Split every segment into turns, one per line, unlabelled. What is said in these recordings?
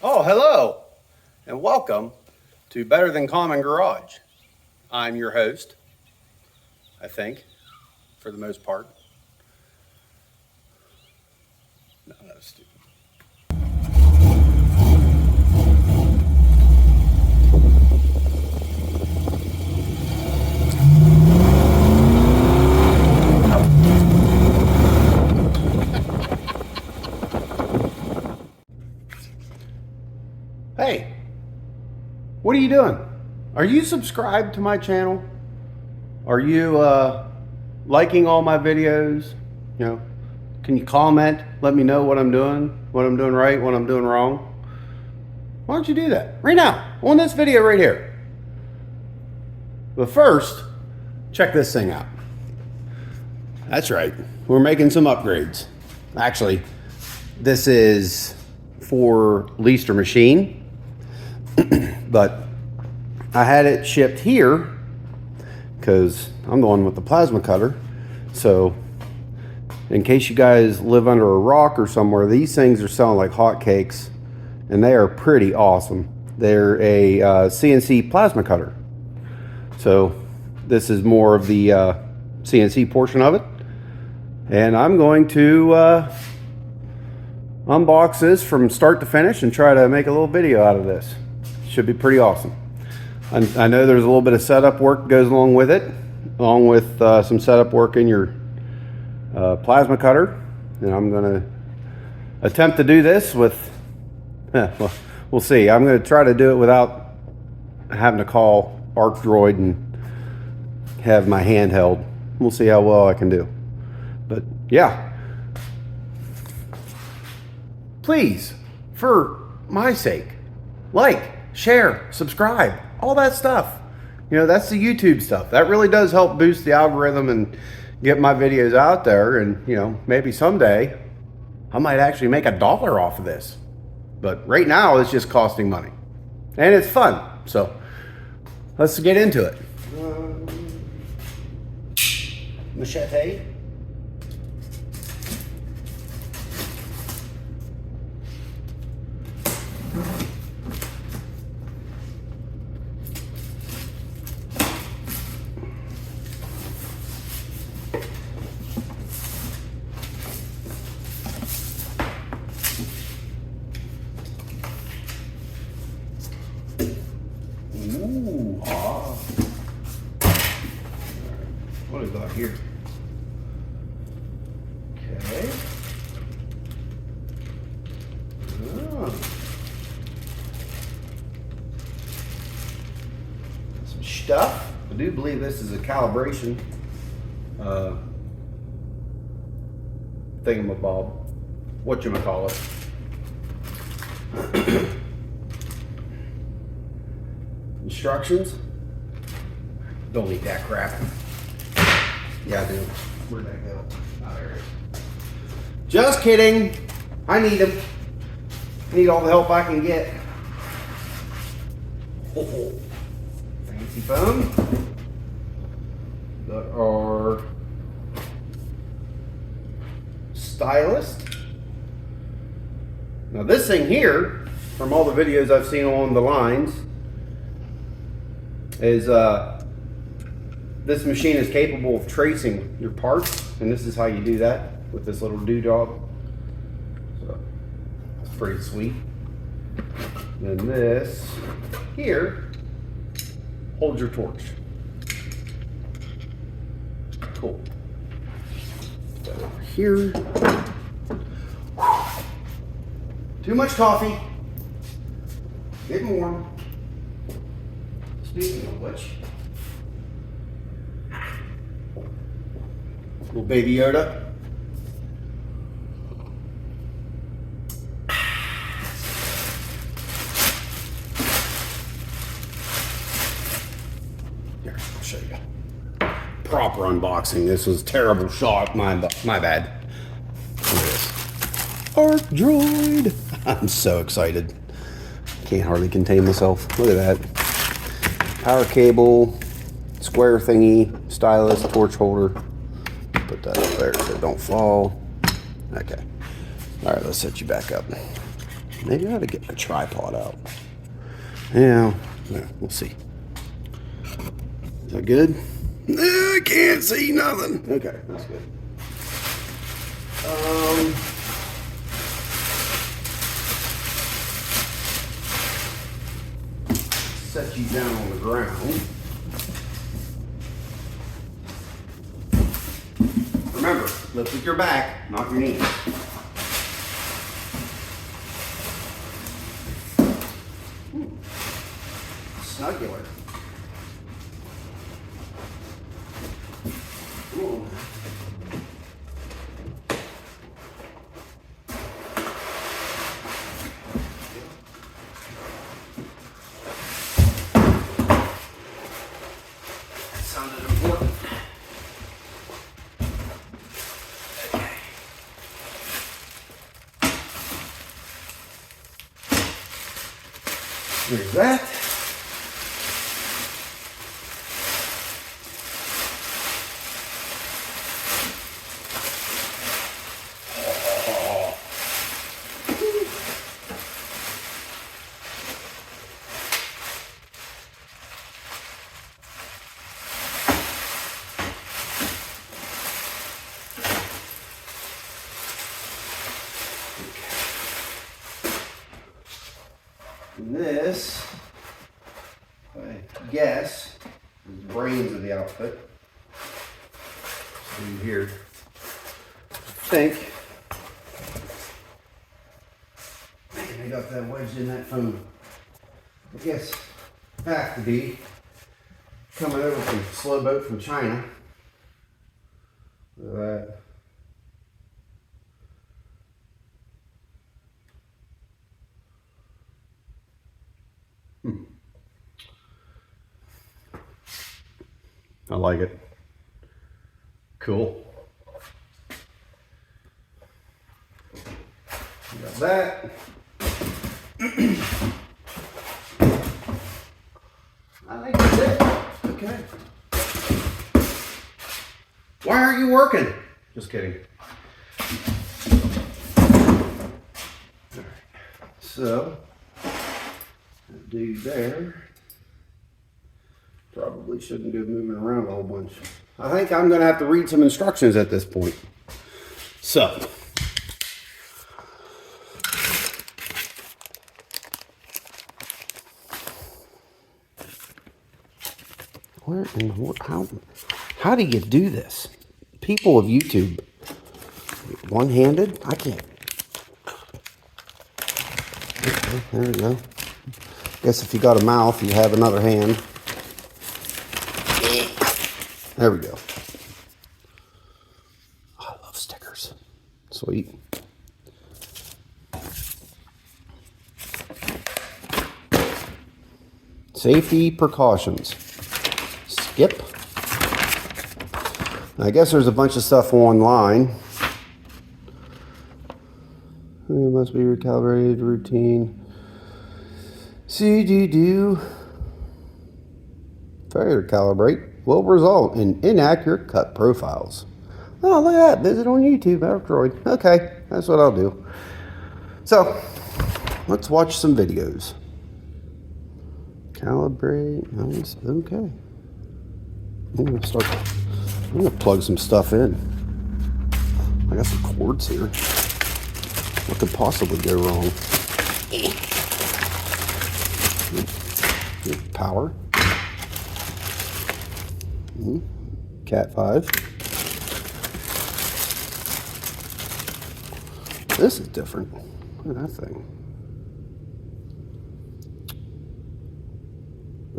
Oh, hello, and welcome to Better Than Common Garage. I'm your host, I think, for the most part. No, that was stupid. Hey, what are you doing? Are you subscribed to my channel? Are you liking all my videos? You know, can you comment? Let me know what I'm doing right, what I'm doing wrong. Why don't you do that right now on this video right here? But first, check this thing out. That's right, we're making some upgrades. Actually, this is for Leaster Machine. But I had it shipped here because I'm the one with the plasma cutter. So in case you guys live under a rock or somewhere, these things are selling like hotcakes, and they are pretty awesome. They're a CNC plasma cutter. So this is more of the CNC portion of it. And I'm going to unbox this from start to finish and try to make a little video out of this. Should be pretty awesome. I know there's a little bit of setup work goes along with it, along with some setup work in your plasma cutter. And I'm going to attempt to do this with, well, we'll see. I'm going to try to do it without having to call ArcDroid and have my hand held. We'll see how well I can do. But yeah. Please, for my sake, like, share, subscribe, all that stuff. You know, that's the YouTube stuff. That really does help boost the algorithm and get my videos out there. And, you know, maybe someday I might actually make $1 off of this. But right now it's just costing money. And it's fun. So let's get into it. Machete. Ooh, ah. What do we got here? Okay. Oh. Some stuff. I do believe this is a calibration thingamabob. Whatchamacallit. Instructions. Don't need that crap. Yeah, I do. Where'd that go? Oh, there it is. Just kidding. I need them. I need all the help I can get. Oh, fancy phone. Got our stylus. Now this thing here, from all the videos I've seen along the lines, is this machine is capable of tracing your parts, and this is how you do that with this little doodad. So that's pretty sweet. And this here holds your torch. Cool. Put that over here. Too much coffee. Getting warm. Speaking of which, little baby Yoda. Here, I'll show you. Proper unboxing. This was a terrible shot. My bad. Look at this. ArcDroid. I'm so excited. Can't hardly contain myself. Look at that. Power cable, square thingy, stylus, torch holder. Put that up there so it don't fall. Okay. All right, let's set you back up. Maybe I ought to get my tripod out. Yeah, we'll see. Is that good? I can't see nothing. Okay, that's good. Set you down on the ground. Remember, lift with your back, not your knees. Snugular. Ooh. That sounded important. Okay. There's that. And this, I guess, is the brains of the outfit. See here. I think. Man, I got that wedged in that phone. I guess have to be coming over from slow boat from China. Look at that. I like it. Cool. Got that. I think that's it. Okay. Why aren't you working? Just kidding. All right. So, that dude there probably shouldn't be moving around a whole bunch. I think I'm going to have to read some instructions at this point. So, where and what, how do you do this? People of YouTube, one-handed? I can't. Okay, there we go. Guess if you got a mouth, you have another hand. There we go. Oh, I love stickers. Sweet. Safety precautions. Skip. I guess there's a bunch of stuff online. It must be recalibrated routine. do. Failure to calibrate will result in inaccurate cut profiles. Oh, look at that. Visit on YouTube, ArcDroid. Okay, that's what I'll do. So, let's watch some videos. Calibrate. Nice. Okay. I'm gonna plug some stuff in. I got some cords here. What could possibly go wrong? Power. Cat 5. This is different. Look at that thing.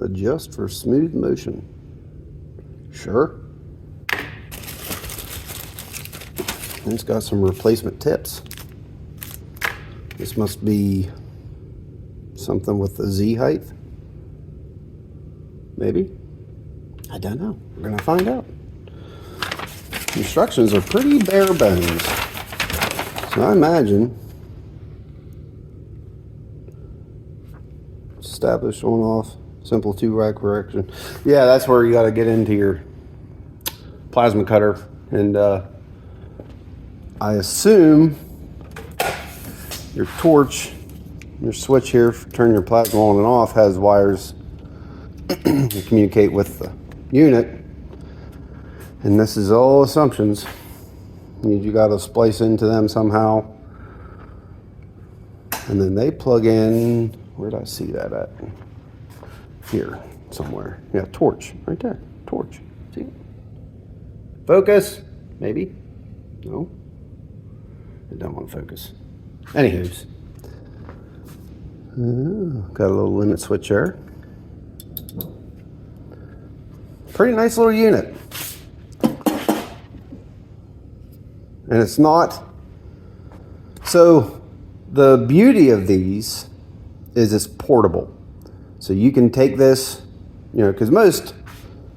Adjust for smooth motion. Sure. And it's got some replacement tips. This must be something with the Z height. Maybe. I don't know. We're gonna find out. Instructions are pretty bare bones. So I imagine establish on off simple 2-rack correction. Yeah, that's where you got to get into your plasma cutter, and I assume your torch Your switch here, turn your plasma on and off, has wires to communicate with the unit. And this is all assumptions. You got to splice into them somehow. And then they plug in, where did I see that at? Here, somewhere. Yeah, torch, right there, torch. See it? Focus, maybe? No? It don't want to focus. Anywho's. Got a little limit switch there. Pretty nice little unit. And it's not, so the beauty of these is it's portable. So you can take this, you know, because most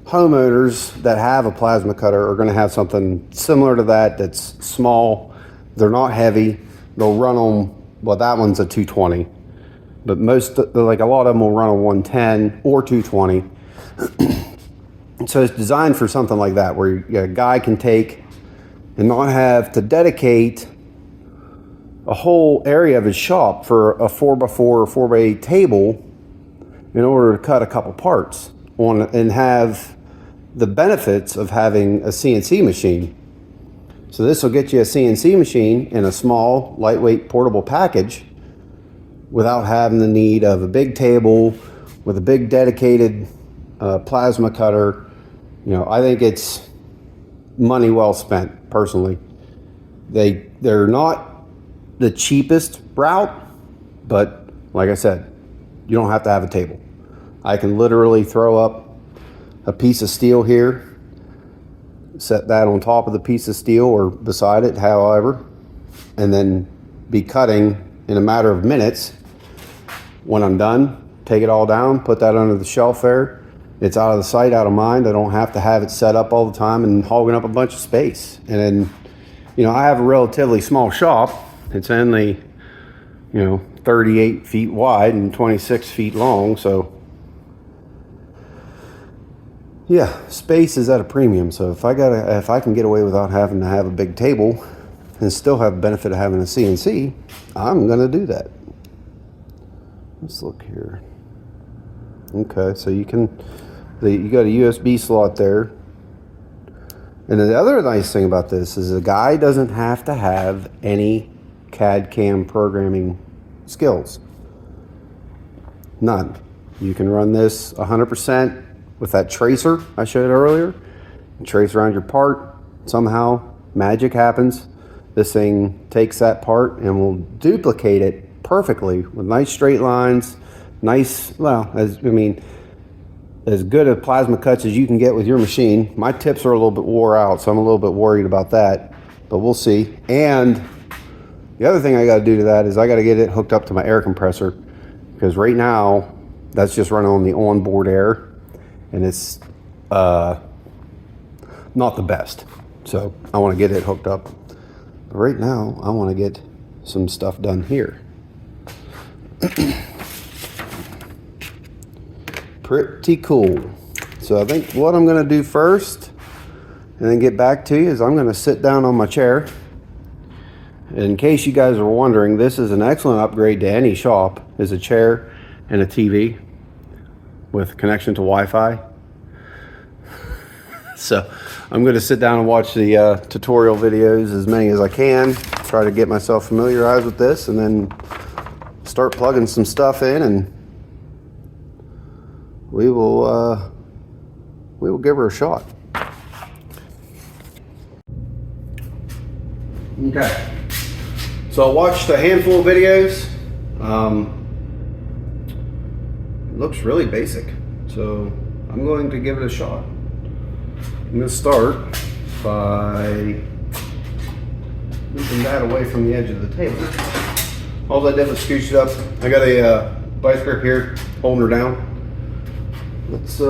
homeowners that have a plasma cutter are going to have something similar to that that's small. They're not heavy. They'll run on, well, that one's a 220. But most, like a lot of them will run a 110 or 220. So it's designed for something like that, where a guy can take and not have to dedicate a whole area of his shop for a 4x4 or 4x8 table in order to cut a couple parts on and have the benefits of having a CNC machine. So this will get you a CNC machine in a small, lightweight, portable package without having the need of a big table with a big dedicated plasma cutter. You know, I think it's money well spent, personally. They're not the cheapest route, but like I said, you don't have to have a table. I can literally throw up a piece of steel here, set that on top of the piece of steel or beside it, however, and then be cutting in a matter of minutes. When I'm done, take it all down, put that under the shelf there. It's out of the sight, out of mind. I don't have to have it set up all the time and hogging up a bunch of space. And then, you know, I have a relatively small shop. It's only, you know, 38 feet wide and 26 feet long. So yeah, space is at a premium. So if I can get away without having to have a big table and still have the benefit of having a CNC, I'm gonna do that. Let's look here. Okay, so you got a USB slot there. And the other nice thing about this is the guy doesn't have to have any CAD CAM programming skills. None. You can run this 100% with that tracer I showed earlier. You trace around your part. Somehow magic happens. This thing takes that part and will duplicate it perfectly with nice straight lines. Nice, well, as good a plasma cuts as you can get with your machine. My tips are a little bit wore out, so I'm a little bit worried about that, but we'll see. And the other thing I got to do to that is I got to get it hooked up to my air compressor, because right now that's just running on the onboard air, and it's not the best. So I want to get it hooked up. But right now I want to get some stuff done here. Pretty cool. So I think what I'm going to do first and then get back to you is I'm going to sit down on my chair. In case you guys are wondering, this is an excellent upgrade to any shop, is a chair and a TV with connection to Wi-Fi. So I'm going to sit down and watch the tutorial videos, as many as I can, try to get myself familiarized with this, and then start plugging some stuff in, and we will give her a shot. Okay, so I watched a handful of videos. It looks really basic, so I'm going to give it a shot. I'm going to start by moving that away from the edge of the table. All I did was scooch it up. I got a vice grip here holding her down. Let's get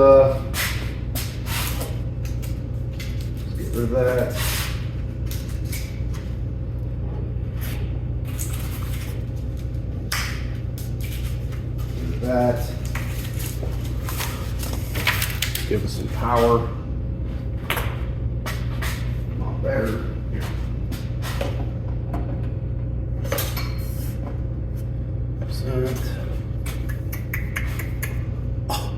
rid of that. Rid of that. Give us some power. Not better. Here. Oh.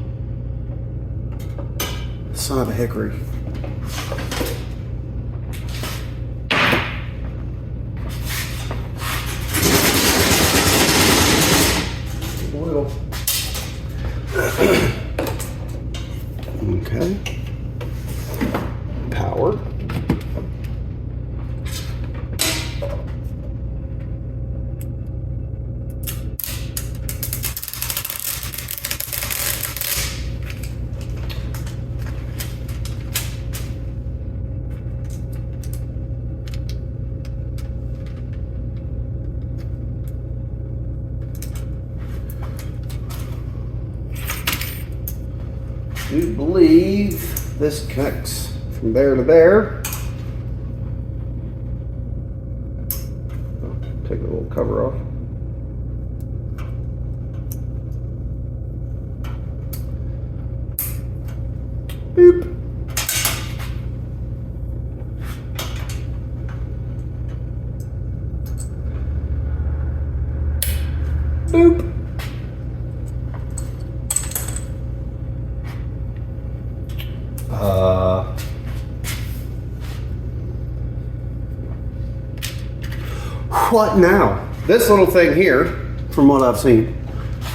Son of a hickory. Oil. Okay. Power. I do believe this connects from there to there. Take the little cover off. Boop. Boop. What now? This little thing here, from what I've seen,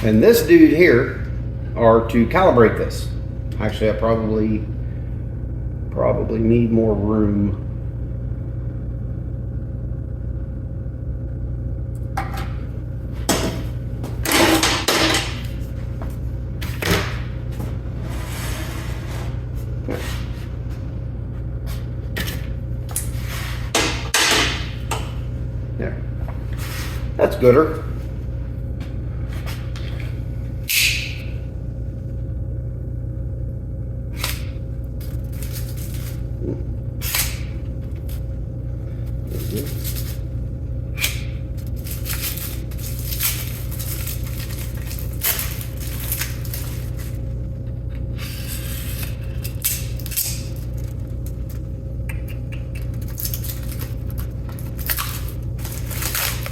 and this dude here are to calibrate this. Actually, I probably need more room. There. That's gooder.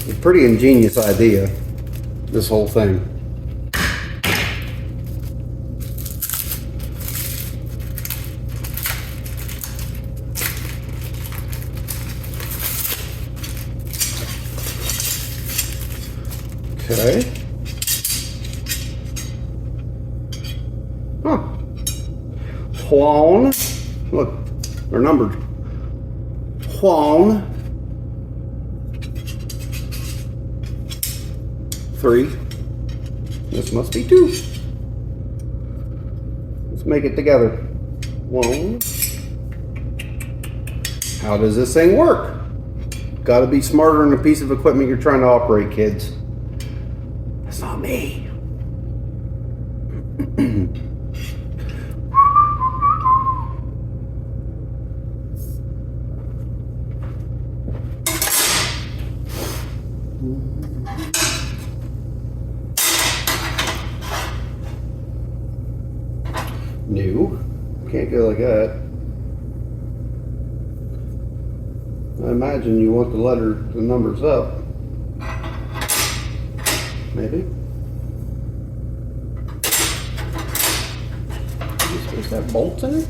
A pretty ingenious idea, this whole thing. Okay. Huh. Huan. Look, they're numbered. Huan. 3. This must be 2. Let's make it together. 1. How does this thing work? Got to be smarter than the piece of equipment you're trying to operate, kids. That's not me. New. Can't go like that. I imagine you want the numbers up. Maybe. Are you supposed to have bolts in it?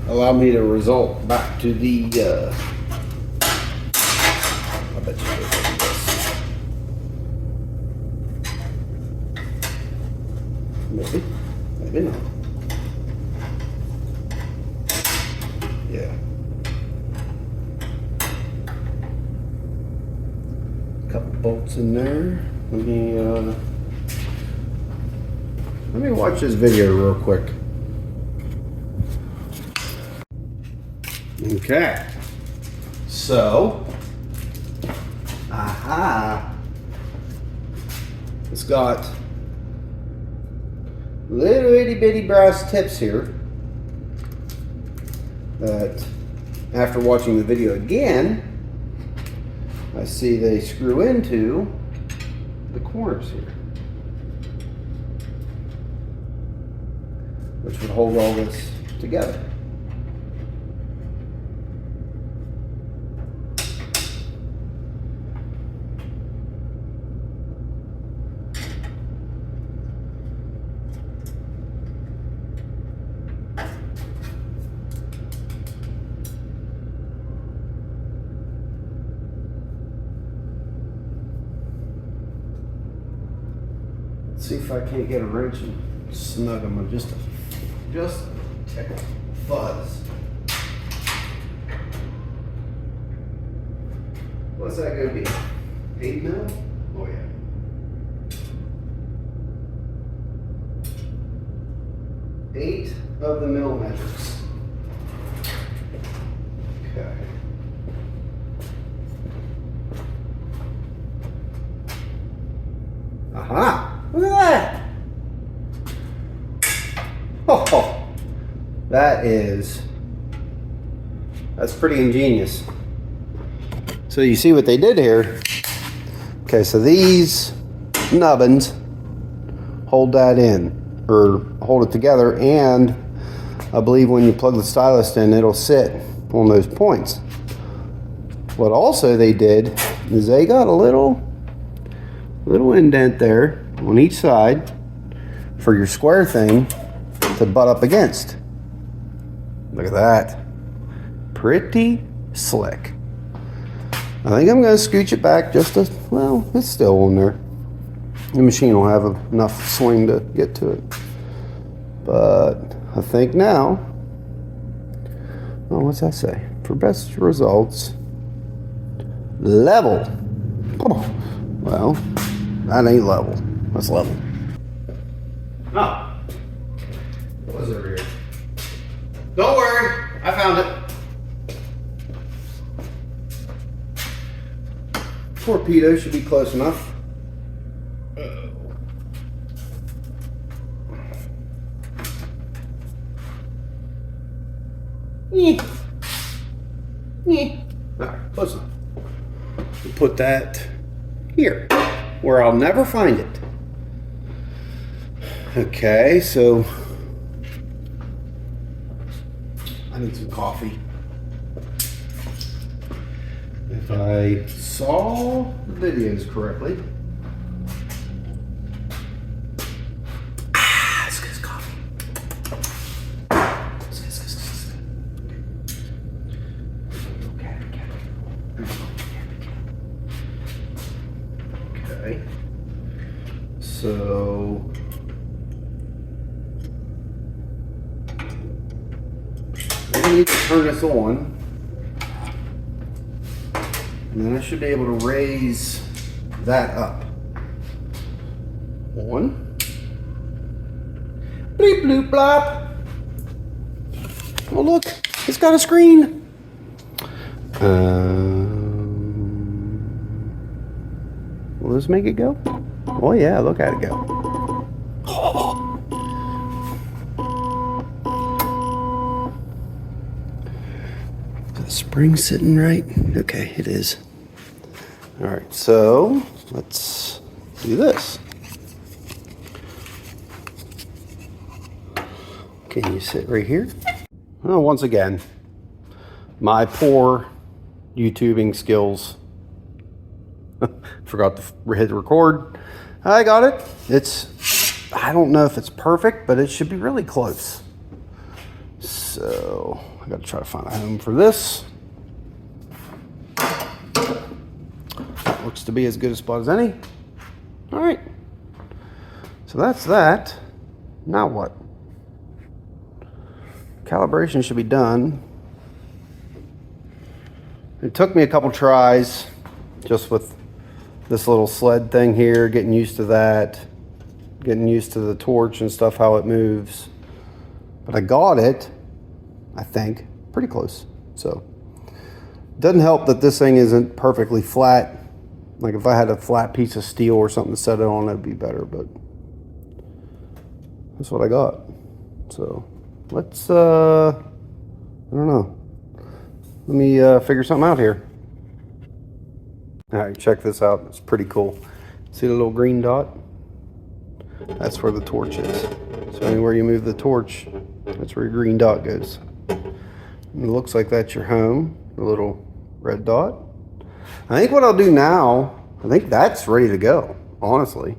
Allow me to result back to the I bet you like this. Maybe. Maybe not. Yeah. Couple bolts in there. Let me watch this video real quick. Okay. So, it's got little itty bitty brass tips here that, after watching the video again, I see they screw into the corners here, which would hold all this together. Let's see if I can't get a wrench and snug them with just a tickle fuzz. What's that going to be? 8 mil? Oh yeah. Eight of the millimeters. Okay. Aha! Look at that! Oh, that's pretty ingenious. So you see what they did here. Okay, so these nubbins hold that in, or hold it together, and I believe when you plug the stylus in, it'll sit on those points. What also they did is they got a little indent there on each side for your square thing to butt up against. Look at that. Pretty slick. I think I'm going to scooch it back just a, well, it's still on there. The machine will have enough swing to get to it. But I think now, oh, what's that say? For best results, level. Oh, well, that ain't level. That's level. Oh, what was over here? Don't worry, I found it. Torpedo should be close enough. Alright, close enough. We'll put that here, where I'll never find it. Okay, so I need some coffee. If I saw the videos correctly. It's good coffee. It's okay. So I need to turn this on. And then I should be able to raise that up. One. Bleep bloop blop. Oh look, it's got a screen. Will this make it go? Oh yeah, look at it go. Oh. The spring sitting right? Okay, it is. All right, so let's do this. Can you sit right here? Well, once again, my poor YouTubing skills. Forgot to hit record. I got it. I don't know if it's perfect, but it should be really close. So I got to try to find a home for this. Looks to be as good a spot as any. All right. So that's that. Now what? Calibration should be done. It took me a couple tries just with this little sled thing here, getting used to that, getting used to the torch and stuff, how it moves. But I got it, I think, pretty close. So it doesn't help that this thing isn't perfectly flat. Like if I had a flat piece of steel or something to set it on, that'd be better, but that's what I got. So let's, I don't know. Let me figure something out here. All right, check this out. It's pretty cool. See the little green dot? That's where the torch is. So anywhere you move the torch, that's where your green dot goes. And it looks like that's your home, the little red dot. I think what I'll do now, I think that's ready to go, honestly.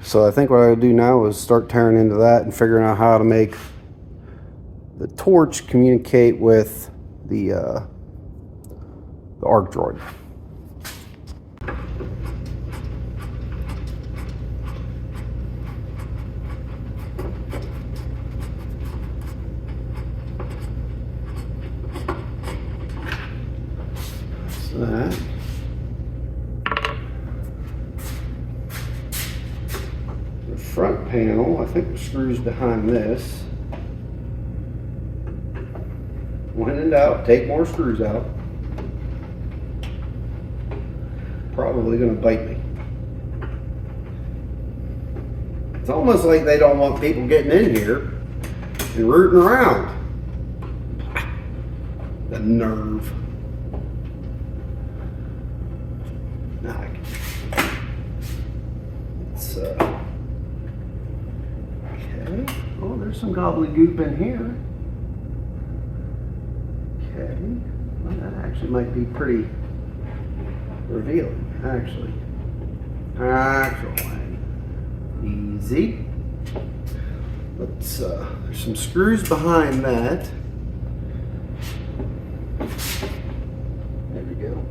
So I think what I'll do now is start tearing into that and figuring out how to make the torch communicate with the ArcDroid. that. The front panel, I think the screws behind this. When in doubt, take more screws out. Probably gonna bite me. It's almost like they don't want people getting in here and rooting around. The nerve. Now it's okay. Oh, there's some gobbledygook in here. Okay. Well, that actually might be pretty revealing, actually. Easy. Let's, there's some screws behind that. There we go.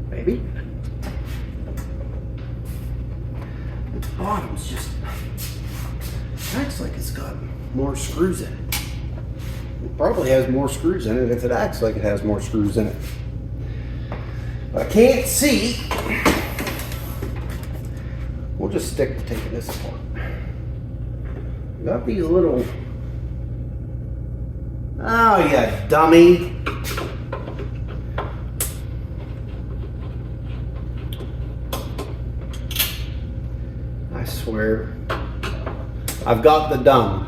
Maybe. The bottom's just acts like it's got more screws in it. It probably has more screws in it if it acts like it has more screws in it. I can't see. We'll just stick to taking this apart. Got these little. Oh, yeah, dummy. I swear. I've got the dumb.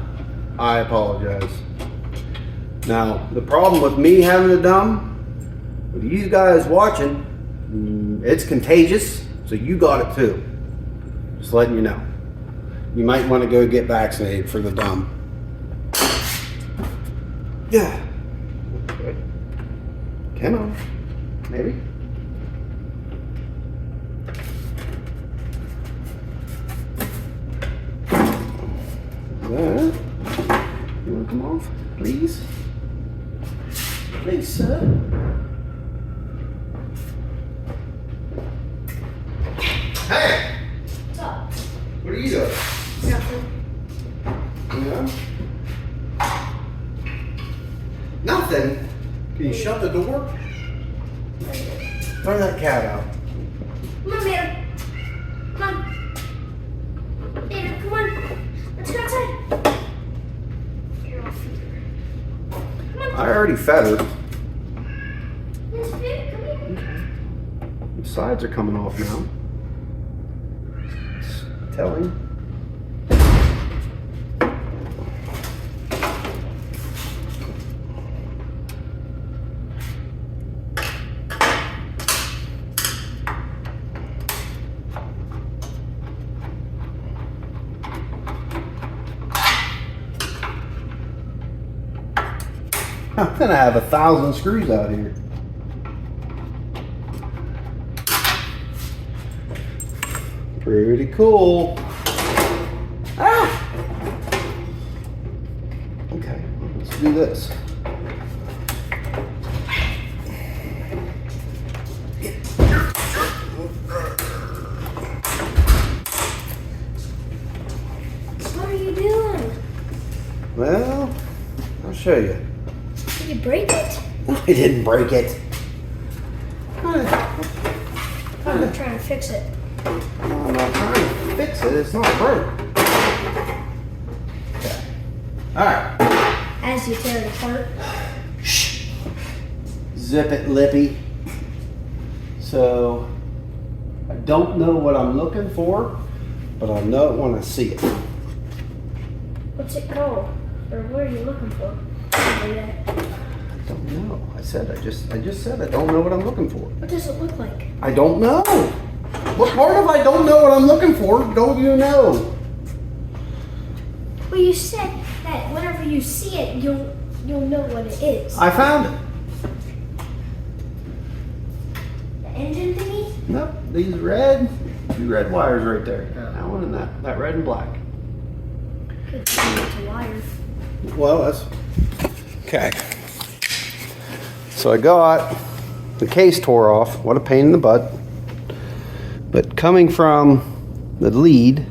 I apologize. Now, the problem with me having a dumb, with you guys watching, it's contagious, so you got it too. Just letting you know. You might want to go get vaccinated for the dumb. Yeah. Okay. Come on. Maybe. That. You want to come off, please? Please, sir. Hey!
What's up?
What are you doing?
Nothing.
Yeah? Nothing? Can you shut the door? Throw that cat out.
Come on, Vader. Come on. Vader, come on. Let's go outside. Here, I'll feed her. Come on.
I already fed her.
Yes, Vader, come here.
The sides are coming off now. It's telling. I'm gonna have 1,000 screws out here. Pretty cool. Ah! Okay, let's do this.
What are you doing?
Well, I'll show you.
Did you break it?
I didn't break it.
I'm trying to fix it.
I'm not trying to fix it. It's not broke. Okay. Alright.
As you tear it apart.
Shh. Zip it, lippy. So, I don't know what I'm looking for, but I know it when I see it.
What's it called? Or what are you looking for?
Don't know. I just said I don't know what I'm looking for.
What does it look like?
I don't know. What part of I don't know what I'm looking for don't you know?
Well, you said that whenever you see it, you'll know what it is.
I found it.
The engine thingy?
Nope. These two red wires right there. That one and that red and black.
Could be it's a wire.
Well, that's okay. So I got the case tore off. What a pain in the butt. But coming from the lead,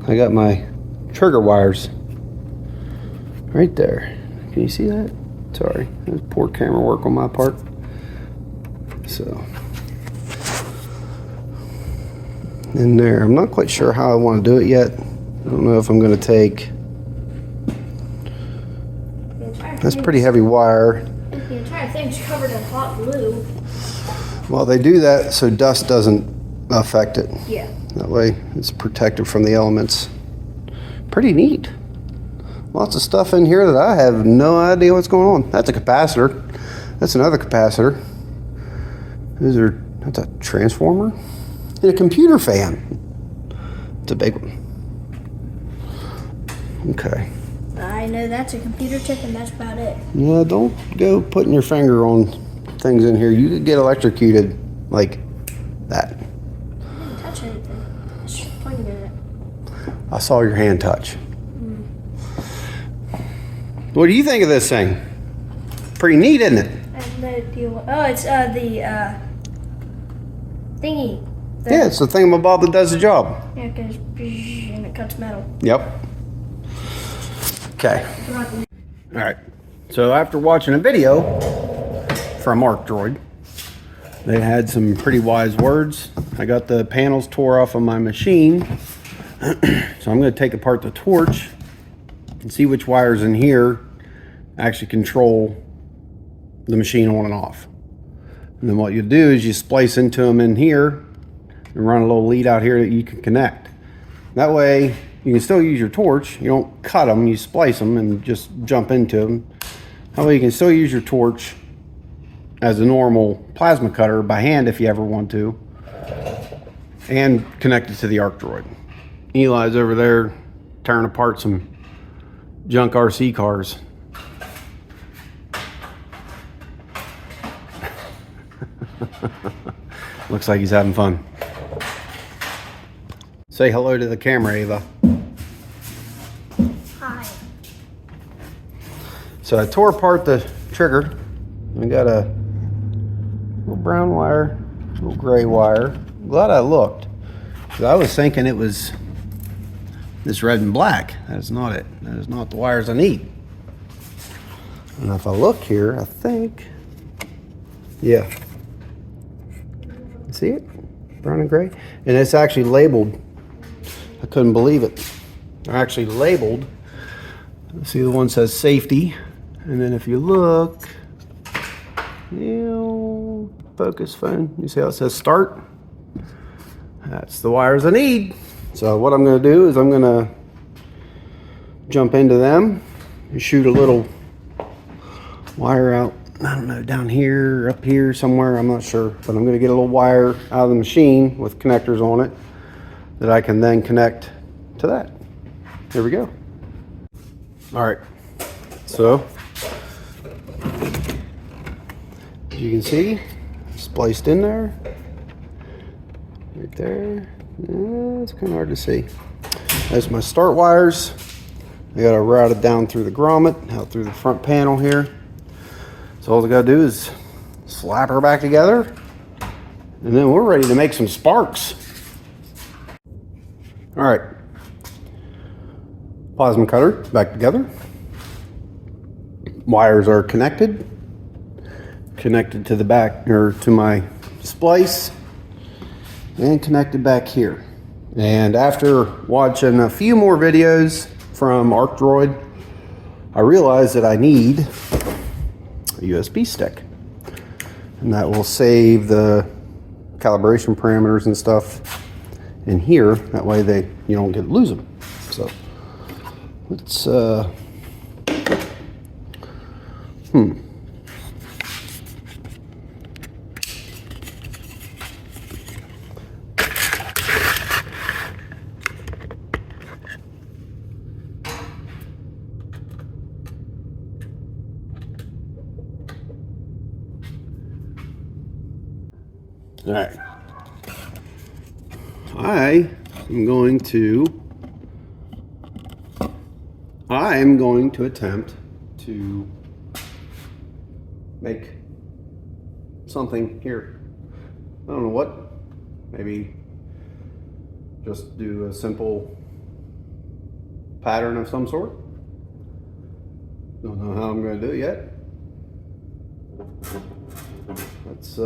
I got my trigger wires right there. Can you see that? Sorry, that's poor camera work on my part. So in there, I'm not quite sure how I want to do it yet. I don't know if I'm going to take. That's pretty heavy wire.
The entire thing's covered in hot glue.
Well, they do that so dust doesn't affect it.
Yeah.
That way it's protected from the elements. Pretty neat. Lots of stuff in here that I have no idea what's going on. That's a capacitor. That's another capacitor. That's a transformer and a computer fan. It's a big one. Okay.
I know that's a computer chip and that's about it.
Yeah, don't go putting your finger on things in here. You could get electrocuted like that.
I didn't touch anything. I just pointed at it.
I saw your hand touch. What do you think of this thing? Pretty neat, isn't it?
I have no idea what. Oh, it's the thingy.
Yeah, it's the thingamabob that does the job.
Yeah, it goes and it cuts metal.
Yep. Okay. All right. So after watching a video from ArcDroid, they had some pretty wise words. I got the panels tore off of my machine. So I'm going to take apart the torch and see which wires in here actually control the machine on and off. And then what you do is you splice into them in here and run a little lead out here that you can connect. That way you can still use your torch. You don't cut them, you splice them and just jump into them. That way you can still use your torch as a normal plasma cutter by hand if you ever want to, and connect it to the ArcDroid. Eli's over there tearing apart some junk RC cars. Looks like he's having fun. Say hello to the camera, Ava.
Hi.
So I tore apart the trigger. I got a little brown wire, a little gray wire. Glad I looked, because I was thinking it was this red and black. That is not it. That is not the wires I need. And if I look here, I think, yeah. See it? Brown and gray. And it's actually labeled. I couldn't believe it. They're actually labeled. See, the one says safety. And then if you look, focus phone, you see how it says start? That's the wires I need. So what I'm going to do is I'm going to jump into them and shoot a little wire out. I don't know, down here, up here somewhere, I'm not sure. But I'm going to get a little wire out of the machine with connectors on it that I can then connect to that. Here we go. All right, so as you can see, spliced in there, right there. It's kind of hard to see. That's my start wires. I got to route it down through the grommet, out through the front panel here. So all I got to do is slap her back together, and then we're ready to make some sparks. All right, plasma cutter back together. Wires are connected to the back, or to my splice, and connected back here. And after watching a few more videos from ArcDroid, I realized that I need a USB stick, and that will save the calibration parameters and stuff in here. That way you don't lose them. So let's All right. I am going to attempt to make something here. I don't know what. Maybe just do a simple pattern of some sort. Don't know how I'm going to do it yet. Let's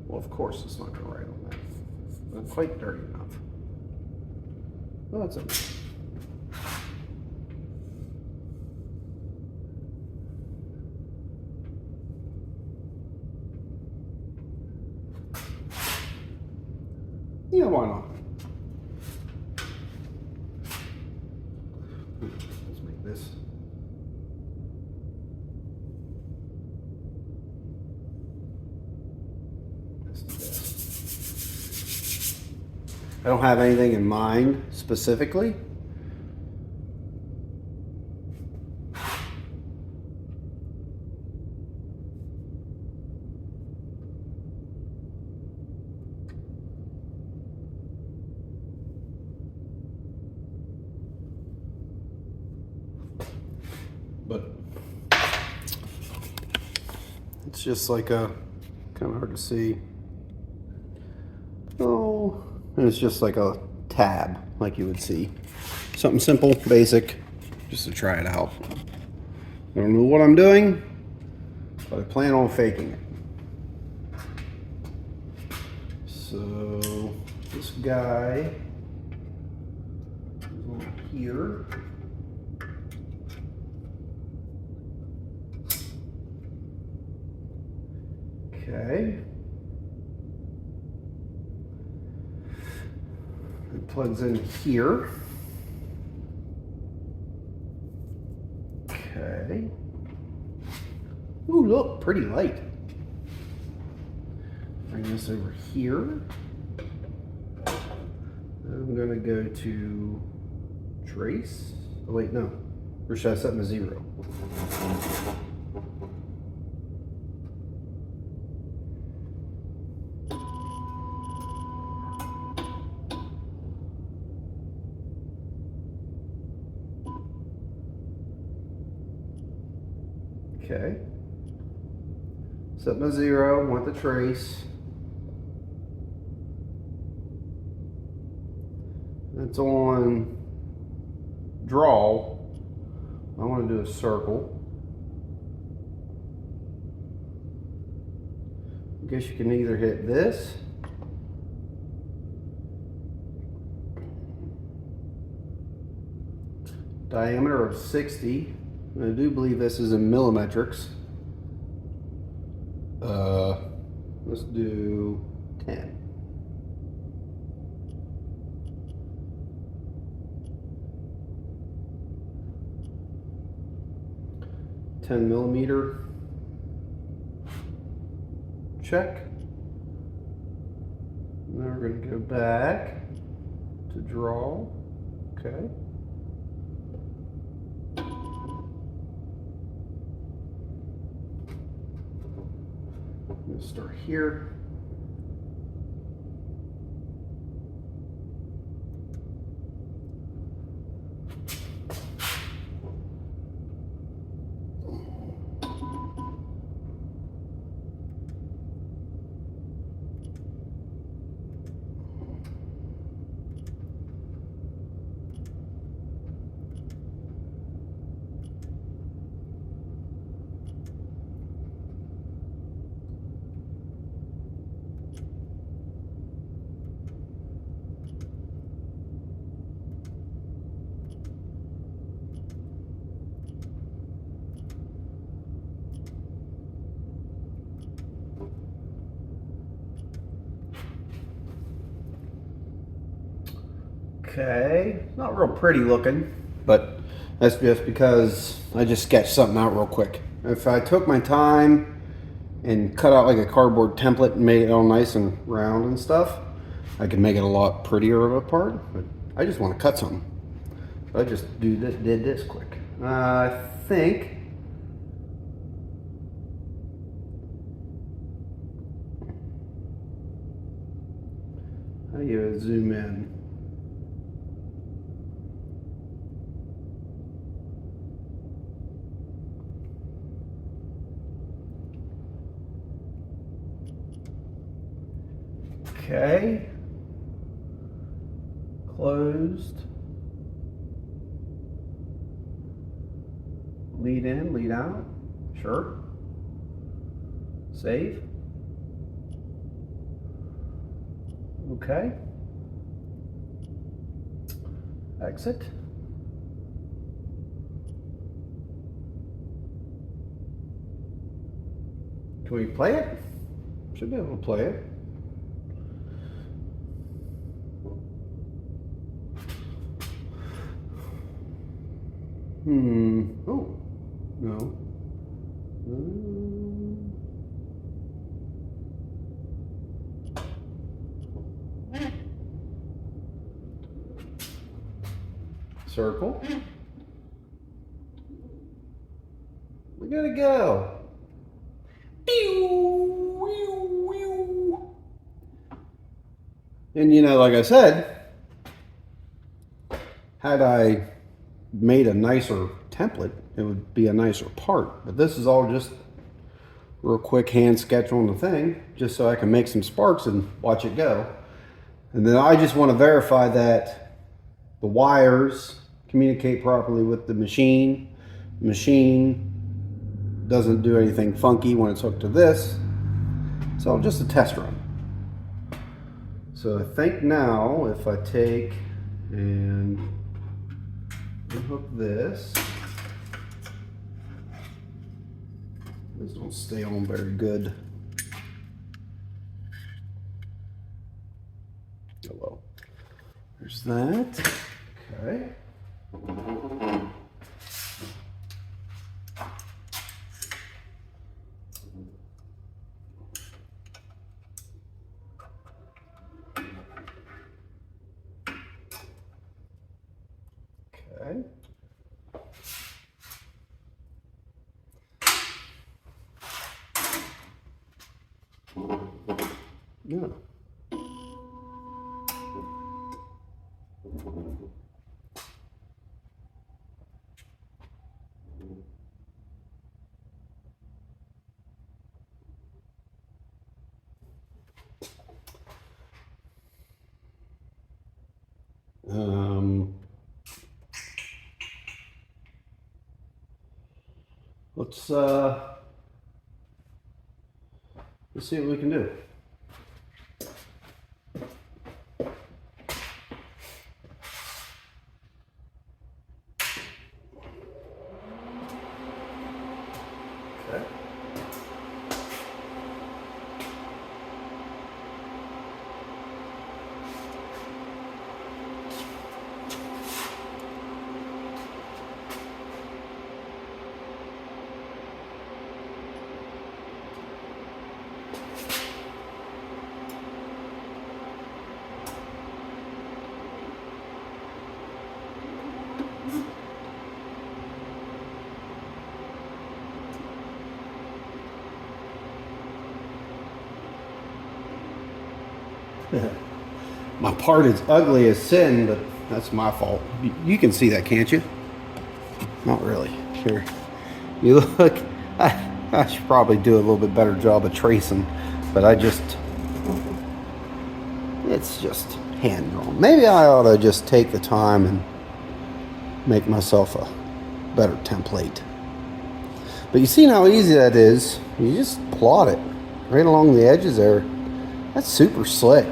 well, of course it's not going to write on that. Not quite dirty enough. Oh, that's okay. Yeah, why not? Let's make this. Let's do this. I don't have anything in mind specifically. But it's just like a, kind of hard to see. Oh, and it's just like a tab, like you would see. Something simple, basic, just to try it out. I don't know what I'm doing, but I plan on faking it. So this guy is on here. Okay. It plugs in here. Okay. Ooh, look, pretty light. Bring this over here. I'm gonna go to trace. Oh wait, no. Or should I set them to 0? Okay. Set my 0, want the trace. It's on draw. I want to do a circle. I guess you can either hit this. Diameter of 60. I do believe this is in millimetrics. Let's do 10. $10mm. Check. Now we're going to go back to draw. Okay. I'm going to start here. Okay, not real pretty looking, but that's just because I just sketched something out real quick. If I took my time and cut out like a cardboard template and made it all nice and round and stuff, I could make it a lot prettier of a part, but I just want to cut something. So I just did this quick. I think how do you zoom in? Okay. Closed. Lead in, lead out. Sure. Save. Okay. Exit. Can we play it? Should be able to play it. Oh, no. Circle. We gotta go. And you know, like I said, had I made a nicer template, it would be a nicer part. But this is all just real quick hand sketch on the thing, just so I can make some sparks and watch it go. And then I just want to verify that the wires communicate properly with the machine. The machine doesn't do anything funky when it's hooked to this. So just a test run. So I think now if I take and unhook this don't stay on very good. Oh well. There's that. Okay. Okay. Yeah. Let's see what we can do. Okay. My part is ugly as sin, but that's my fault. You can see that, can't you? Not really. Here. You look, I should probably do a little bit better job of tracing, but it's just hand drawn. Maybe I ought to just take the time and make myself a better template. But you see how easy that is. You just plot it right along the edges there. That's super slick.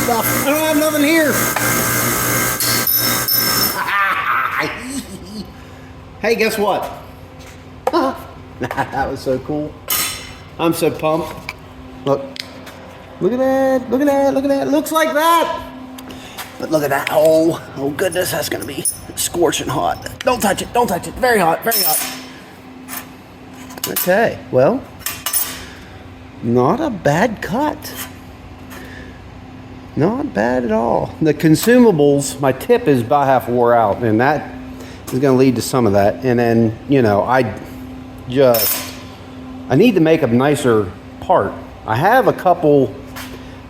stuff. I don't have nothing here. Hey, guess what? That was so cool. I'm so pumped. Look at that, look at that, look at that. It looks like that. But look at that. Oh goodness, that's gonna be scorching hot. Don't touch it, don't touch it. Very hot, very hot. Okay, well, not a bad cut. Not bad at all. The consumables, my tip is about half wore out, and that is going to lead to some of that. And then, you know, I need to make a nicer part. I have a couple.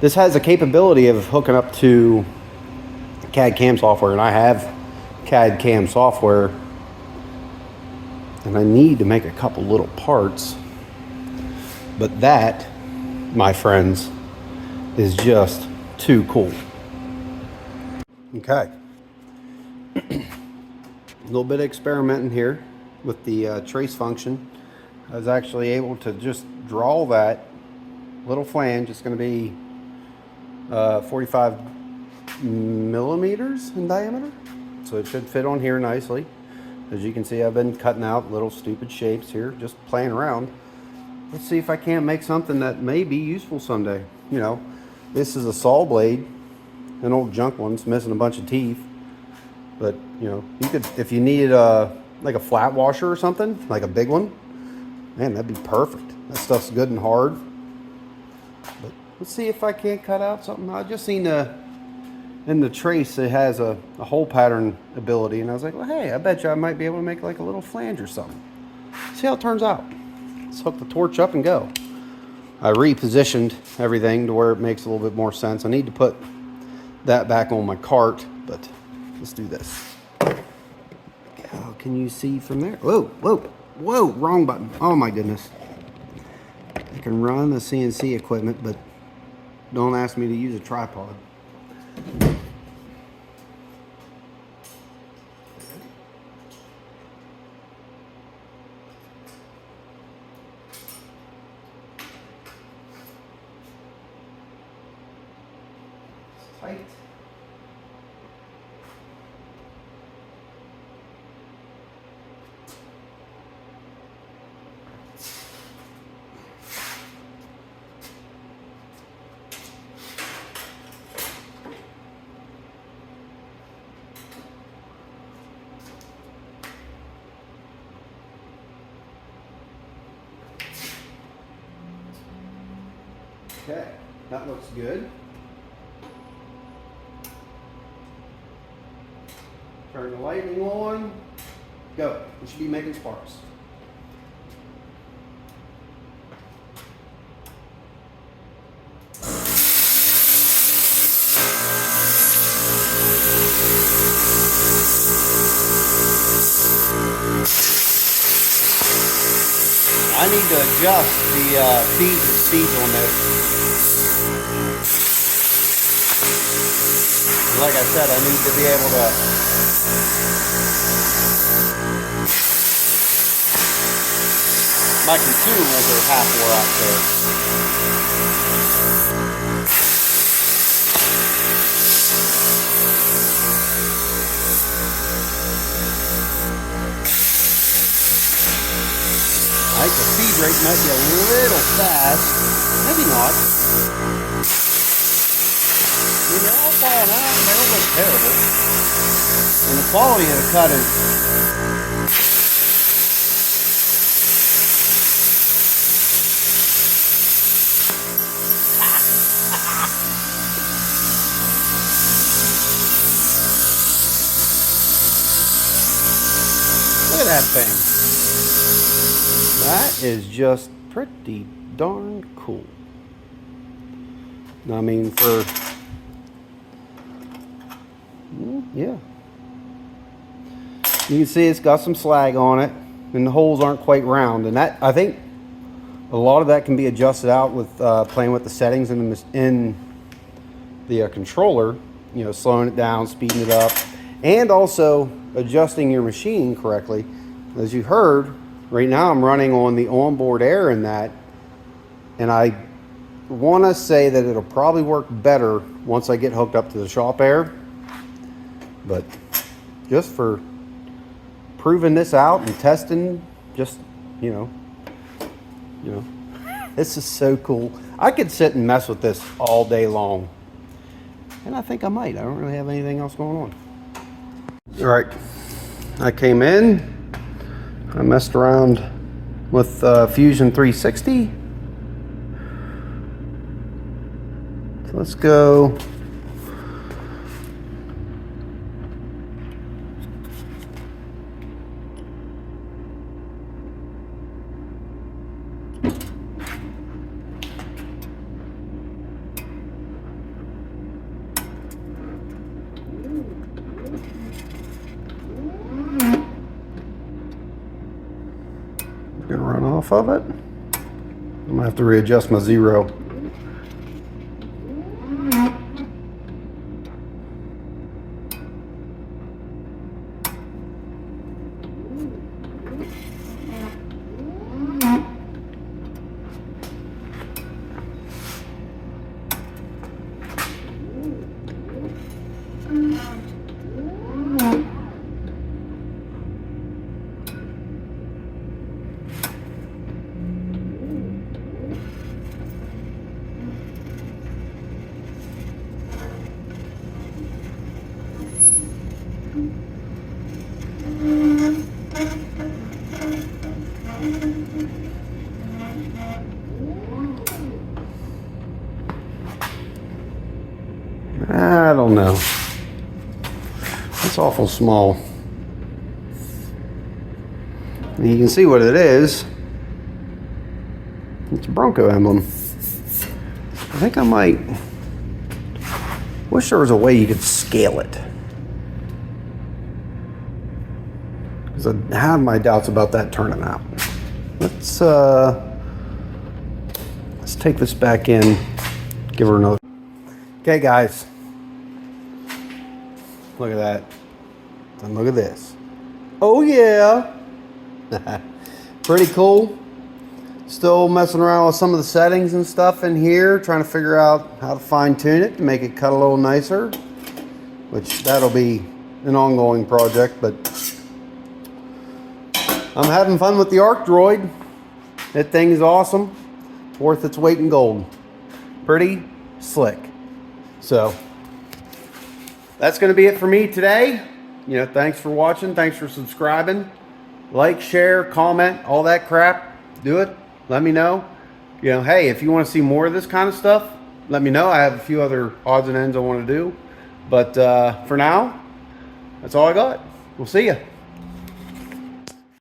This has the capability of hooking up to CAD CAM software, and I have CAD CAM software, and I need to make a couple little parts. But that, my friends, is just too cool. Okay. A little bit of experimenting here with the trace function. I was actually able to just draw that little flange. It's going to be 45 millimeters in diameter, so it should fit on here nicely. As you can see, I've been cutting out little stupid shapes here, just playing around. Let's see if I can't make something that may be useful someday. You know, this is a saw blade, an old junk one. It's missing a bunch of teeth, but you know, you could, if you needed like a flat washer or something, like a big one, man, that'd be perfect. That stuff's good and hard. But let's see if I can't cut out something. I just seen in the trace it has a hole pattern ability, and I was like, well, hey, I bet you I might be able to make like a little flange or something. See how it turns out. Let's hook the torch up and go. I repositioned everything to where it makes a little bit more sense. I need to put that back on my cart, but let's do this. How can you see from there? Whoa, wrong button. Oh my goodness. I can run the CNC equipment, but don't ask me to use a tripod. Tight. Okay, that looks good. Turn the lighting on. Go. We should be making sparks. I need to adjust the feeds and speeds on this. Like I said, I need to be able to my consumables are half wore out there. I think the feed rate might be a little fast. Maybe not. I mean, they're all falling out. They don't look terrible. And the quality of the cut is look at that thing. That is just pretty darn cool. I mean, yeah. You can see it's got some slag on it, and the holes aren't quite round. And that, I think, a lot of that can be adjusted out with playing with the settings in the controller. You know, slowing it down, speeding it up, and also adjusting your machine correctly. As you heard, right now I'm running on the onboard air in that, and I want to say that it'll probably work better once I get hooked up to the shop air, but just for proving this out and testing, just you know, this is so cool. I could sit and mess with this all day long, and I think I might. I don't really have anything else going on. All right, I came in, I messed around with Fusion 360. So let's go. Gonna run off of it. I'm gonna have to readjust my zero. I don't know. It's awful small. And you can see what it is. It's a Bronco emblem. I think I might wish there was a way you could scale it, because I have my doubts about that turning out. Let's take this back in, give her another. Okay guys, look at that, and look at this. Oh yeah. Pretty cool. Still messing around with some of the settings and stuff in here, trying to figure out how to fine tune it to make it cut a little nicer, which that'll be an ongoing project, but I'm having fun with the ArcDroid. That thing is awesome. Worth its weight in gold. Pretty slick. So that's going to be it for me today. Thanks for watching. Thanks for subscribing. Like, share, comment, all that crap. Do it. Let me know. Hey, if you want to see more of this kind of stuff, let me know. I have a few other odds and ends I want to do. But for now, that's all I got. We'll see ya.